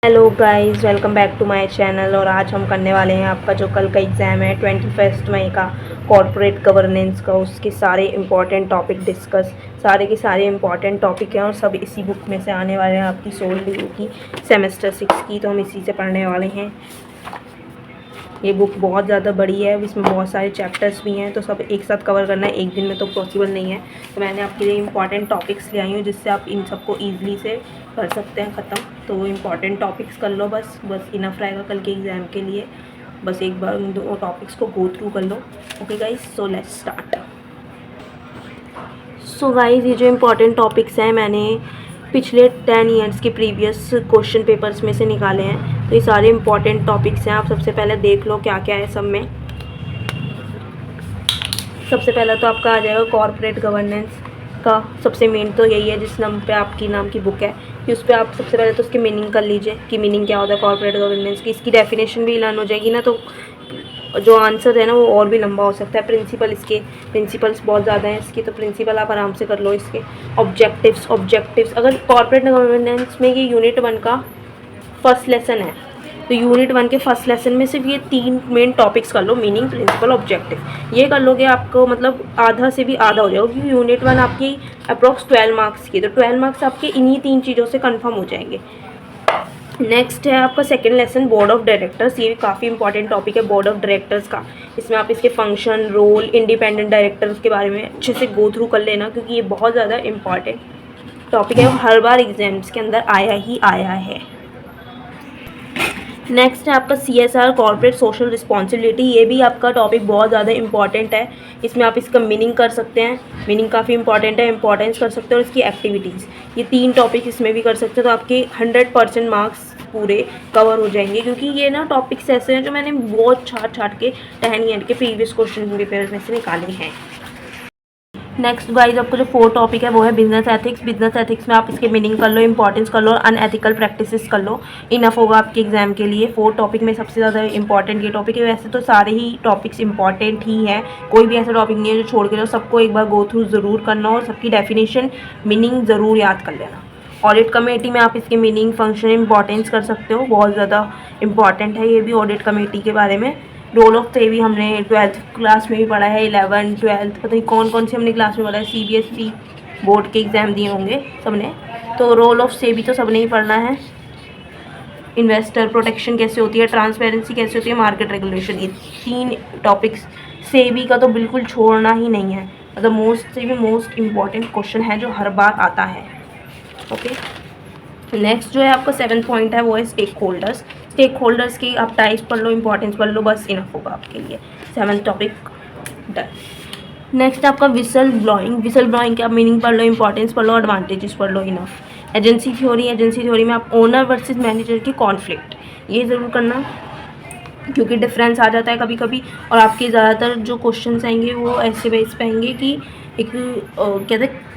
Hello guys, welcome back to my channel. और आज हम करने वाले हैं आपका जो कल का एग्ज़ाम है 21 मई का कॉर्पोरेट गवर्नेंस का, उसके सारे इंपॉर्टेंट टॉपिक डिस्कस, सारे के सारे इंपॉर्टेंट टॉपिक हैं और सब इसी बुक में से आने वाले हैं आपकी सोल डिग्री की सेमेस्टर 6 की। तो हम इसी से पढ़ने वाले हैं। ये बुक बहुत ज़्यादा बड़ी है, इसमें बहुत सारे चैप्टर्स भी हैं, तो सब एक साथ कवर करना है एक दिन में तो पॉसिबल नहीं है। तो मैंने आपके लिए इंपॉर्टेंट टॉपिक्स ले आई हूँ जिससे आप इन सबको ईजिली से कर सकते हैं ख़त्म। तो इंपॉर्टेंट टॉपिक्स कर लो, बस इनफ रहेगा कल के एग्ज़ाम के लिए। बस एक बार उन दो टॉपिक्स को गो थ्रू कर लो। Okay guys, so let's start. So guys, ये जो इंपॉर्टेंट टॉपिक्स हैं मैंने पिछले 10 ईयर्स के प्रीवियस क्वेश्चन पेपर्स में से निकाले हैं। तो ये सारे इंपॉर्टेंट टॉपिक्स हैं। आप सबसे पहले देख लो क्या क्या है सब में। सबसे पहला तो आपका आ जाएगा कॉर्पोरेट गवर्नेंस का। सबसे मेन तो यही है जिस नाम पे आपकी नाम की बुक है कि उस पर आप सबसे पहले तो उसकी मीनिंग कर लीजिए कि मीनिंग क्या होता है कॉर्पोरेट गवर्नेंस की। इसकी डेफिनेशन भी लर्न हो जाएगी ना, तो जो आंसर है ना वो और भी लंबा हो सकता है। प्रिंसिपल्स बहुत ज़्यादा हैं इसके, तो प्रिंसिपल आप आराम से कर लो इसके। ऑब्जेक्टिव्स अगर कॉर्पोरेट गवर्नेंस में ये यूनिट 1 का फर्स्ट लेसन है, तो यूनिट 1 के फर्स्ट लेसन में सिर्फ ये 3 मेन टॉपिक्स कर लो, मीनिंग, प्रिंसिपल, ऑब्जेक्टिव। ये कर लोगे आपको मतलब आधा से भी आधा हो जाएगा, क्योंकि यूनिट 1 आपकी अप्रॉक्स 12 मार्क्स की, तो 12 मार्क्स आपके इन्हीं 3 चीज़ों से कन्फर्म हो जाएंगे। नेक्स्ट है आपका second lesson board of directors. ये भी काफ़ी इंपॉर्टेंट टॉपिक है बोर्ड ऑफ डायरेक्टर्स का। इसमें आप इसके फंक्शन, रोल, इंडिपेंडेंट डायरेक्टर्स के बारे में अच्छे से गो थ्रू कर लेना, क्योंकि ये बहुत ज़्यादा इंपॉर्टेंट टॉपिक है, हर बार एग्जाम्स के अंदर आया ही आया है। नेक्स्ट है आपका CSR कॉर्पोरेट सोशल रिस्पॉन्सिबिलिटी। ये भी आपका टॉपिक बहुत ज़्यादा इंपॉर्टेंट है। इसमें आप इसका मीनिंग कर सकते हैं, मीनिंग काफ़ी इंपॉर्टेंट है, इंपॉर्टेंस कर सकते हैं, और इसकी एक्टिविटीज़, ये 3 टॉपिक इसमें भी कर सकते हैं। तो आपके 100% मार्क्स पूरे कवर हो जाएंगे, क्योंकि ये ना टॉपिक्स ऐसे हैं जो मैंने बहुत छाट के 10 ईयर के प्रीवियस क्वेश्चन पेपर्स में से निकाले हैं। नेक्स्ट गाइज, आपको जो 4 टॉपिक है वो है बिजनेस एथिक्स। बिजनेस एथिक्स में आप इसके मीनिंग कर लो, इंपॉर्टेंस कर लो, और अनएथिकल प्रैक्टिसेस कर लो। इनफ होगा आपके एग्जाम के लिए। 4 टॉपिक में सबसे ज़्यादा इंपॉर्टेंट ये टॉपिक है। वैसे तो सारे ही टॉपिक्स इंपॉर्टेंट ही हैं, कोई भी ऐसा टॉपिक नहीं है जो छोड़ के जाओ, सबको एक बार गो थ्रू ज़रूर करना और सबकी डेफिनेशन, मीनिंग ज़रूर याद कर लेना। ऑडिट कमेटी में आप इसके मीनिंग, फंक्शन, इंपॉर्टेंस कर सकते हो, बहुत ज़्यादा इंपॉर्टेंट है ये भी ऑडिट कमेटी के बारे में। रोल ऑफ से भी हमने 12th क्लास में भी पढ़ा है, 11, 12 पता नहीं कौन कौन सी हमने क्लास में पढ़ा है। CBSE बोर्ड के एग्ज़ाम दिए होंगे सबने, तो रोल ऑफ से भी तो सबने ही पढ़ना है। इन्वेस्टर प्रोटेक्शन कैसे होती है, ट्रांसपेरेंसी कैसे होती है, मार्केट रेगुलेशन, ये 3 टॉपिक्स सेबी का तो बिल्कुल छोड़ना ही नहीं है। मतलब मोस्ट इम्पॉर्टेंट क्वेश्चन है जो हर बार आता है। ओके, नेक्स्ट जो है आपका 7th पॉइंट है वो है स्टेक होल्डर्स की आप टाइप्स पढ़ लो, इंपॉर्टेंस पढ़ लो, बस इनफ होगा आपके लिए। 7th topic done. नेक्स्ट आपका विसल ब्लोइंग का मीनिंग पढ़ लो, इंपॉर्टेंस पढ़ लो, एडवांटेजेस पढ़ लो, इनफ। एजेंसी थ्योरी में आप ओनर वर्सेस मैनेजर की कॉन्फ्लिक्ट, ये ज़रूर करना, क्योंकि डिफरेंस आ जाता है कभी कभी, और आपके ज़्यादातर जो क्वेश्चन आएंगे वो ऐसे बेस पे आएंगे कि एक कहते हैं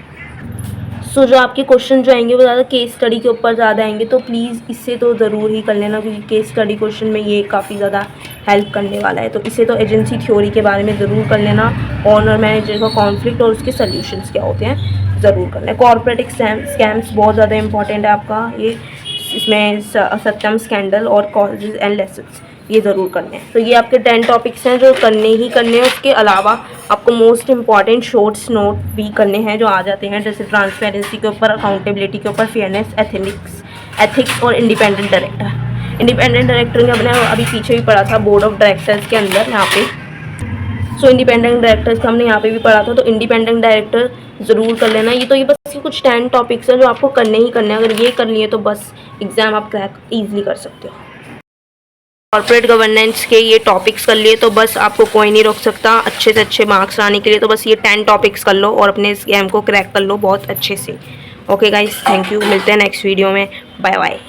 जो आपके क्वेश्चन जो आएंगे वो ज़्यादा केस स्टडी के ऊपर ज़्यादा आएंगे, तो प्लीज़ इससे तो ज़रूर ही कर लेना, क्योंकि केस स्टडी क्वेश्चन में ये काफ़ी ज़्यादा हेल्प करने वाला है। तो इसे तो एजेंसी थ्योरी के बारे में ज़रूर कर लेना, ऑनर मैनेजर का कॉन्फ्लिक्ट और उसके सॉल्यूशंस क्या होते हैं ज़रूर करना है। कॉर्पोरेट स्कैम्स बहुत ज़्यादा इंपॉर्टेंट है आपका, ये इसमें सत्यम स्कैंडल और कॉजेज एंड लेसन्स, ये ज़रूर करने हैं। तो ये आपके 10 टॉपिक्स हैं जो करने ही करने हैं। उसके अलावा आपको मोस्ट इंपॉर्टेंट शॉर्ट्स नोट भी करने हैं जो आ जाते हैं, जैसे ट्रांसपेरेंसी के ऊपर, अकाउंटेबिलिटी के ऊपर, फेयरनेस, एथिक्स और इंडिपेंडेंट डायरेक्टर ने अपने अभी पीछे भी पढ़ा था बोर्ड ऑफ डायरेक्टर्स के अंदर यहाँ पे। सो इंडिपेंडेंट डायरेक्टर्स का हमने यहाँ पे भी पढ़ा था, तो इंडिपेंडेंट डायरेक्टर ज़रूर कर लेना। ये तो ये बस कुछ 10 टॉपिक्स हैं जो आपको करने ही करने हैं। अगर ये कर लिए तो बस एग्ज़ाम आप क्रैक ईजिली कर सकते हो। कॉर्पोरेट गवर्नेंस के ये टॉपिक्स कर लिए तो बस आपको कोई नहीं रोक सकता अच्छे से अच्छे मार्क्स लाने के लिए। तो बस ये 10 टॉपिक्स कर लो और अपने इस गेम को क्रैक कर लो बहुत अच्छे से। ओके गाइस, थैंक यू, मिलते हैं नेक्स्ट वीडियो में, बाय बाय।